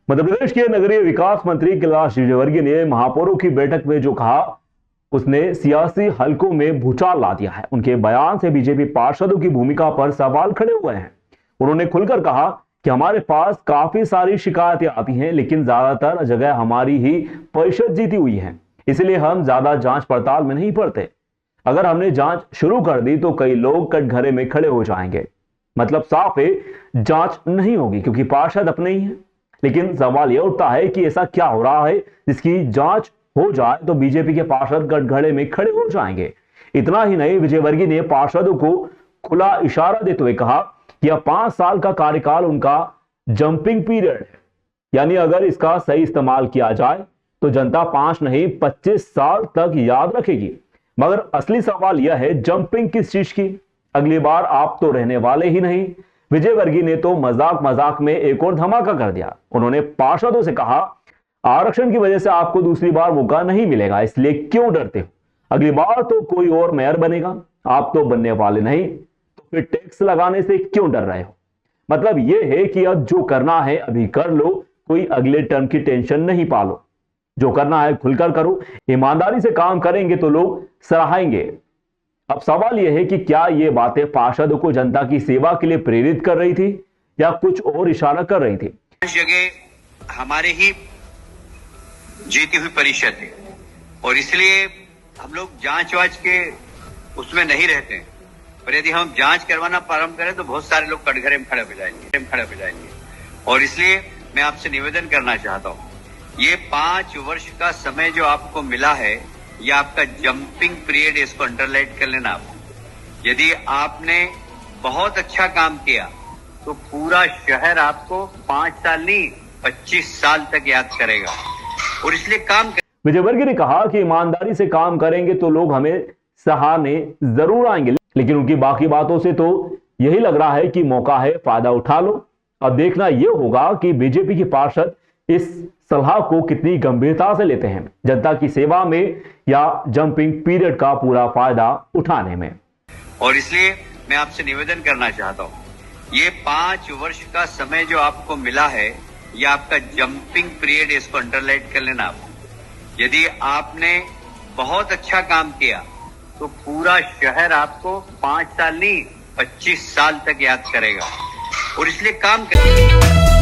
मध्य प्रदेश के नगरीय विकास मंत्री कैलाश विजयवर्गीय ने महापौरों की बैठक में जो कहा, उसने सियासी हलकों में भूचाल ला दिया है। उनके बयान से बीजेपी पार्षदों की भूमिका पर सवाल खड़े हुए हैं। उन्होंने खुलकर कहा कि हमारे पास काफी सारी शिकायतें आती हैं, लेकिन ज्यादातर जगह हमारी ही परिषद जीती हुई है, इसलिए हम ज्यादा जांच पड़ताल में नहीं पड़ते। अगर हमने जांच शुरू कर दी तो कई लोग कटघरे में खड़े हो जाएंगे। मतलब साफ है, जांच नहीं होगी क्योंकि पार्षद अपने ही हैं। लेकिन सवाल यह उठता है कि ऐसा क्या हो रहा है जिसकी जांच हो जाए तो बीजेपी के पार्षद कटघरे में खड़े हो जाएंगे। इतना ही नहीं, विजयवर्गीय ने पार्षदों को खुला इशारा देते हुए कहा कि यह 5 साल का कार्यकाल उनका जंपिंग पीरियड है, यानी अगर इसका सही इस्तेमाल किया जाए तो जनता 5 नहीं 25 साल तक याद रखेगी। मगर असली सवाल यह है, जंपिंग किस चीज की? अगली बार आप तो रहने वाले ही नहीं। विजयवर्गीय ने तो मजाक मजाक में एक और धमाका कर दिया। उन्होंने पार्षदों से कहा, आरक्षण की वजह से आपको दूसरी बार मौका नहीं मिलेगा, इसलिए क्यों डरते हो? अगली बार तो कोई और मेयर बनेगा, आप तो बनने वाले नहीं, तो फिर टैक्स लगाने से क्यों डर रहे हो? मतलब यह है कि अब जो करना है अभी कर लो, कोई अगले टर्म की टेंशन नहीं पालो। जो करना है खुलकर करो, ईमानदारी से काम करेंगे तो लोग सराहेंगे। अब सवाल यह है कि क्या ये बातें पार्षदों को जनता की सेवा के लिए प्रेरित कर रही थी या कुछ और इशारा कर रही थी? इस जगह हमारे ही जीती हुई परिषद है और इसलिए हम लोग जांच वाच के उसमें नहीं रहते हैं। पर यदि हम जांच करवाना प्रारंभ करें तो बहुत सारे लोग कटघरे में खड़े हो जाएंगे। और इसलिए मैं आपसे निवेदन करना चाहता हूं, ये 5 वर्ष का समय जो आपको मिला है, ये आपका जंपिंग पीरियड, इसको अंडरलाइन कर लेना आप। यदि आपने बहुत अच्छा काम किया तो पूरा शहर आपको 5 साल नहीं 25 साल तक याद करेगा और इसलिए काम कर। विजयवर्गीय ने कहा कि ईमानदारी से काम करेंगे तो लोग हमें सराहने जरूर आएंगे, लेकिन उनकी बाकी बातों से तो यही लग रहा है कि मौका है, फायदा उठा लो। अब देखना यह होगा कि बीजेपी के पार्षद इस सलाह को कितनी गंभीरता से लेते हैं, जनता की सेवा में या जंपिंग पीरियड का पूरा फायदा उठाने में। और इसलिए मैं आपसे निवेदन करना चाहता हूं, ये 5 वर्ष का समय जो आपको मिला है, ये आपका जंपिंग पीरियड, इसको अंडरलाइन कर लेना आप। यदि आपने बहुत अच्छा काम किया तो पूरा शहर आपको 5 साल नहीं 25 साल तक याद करेगा और इसलिए काम करें।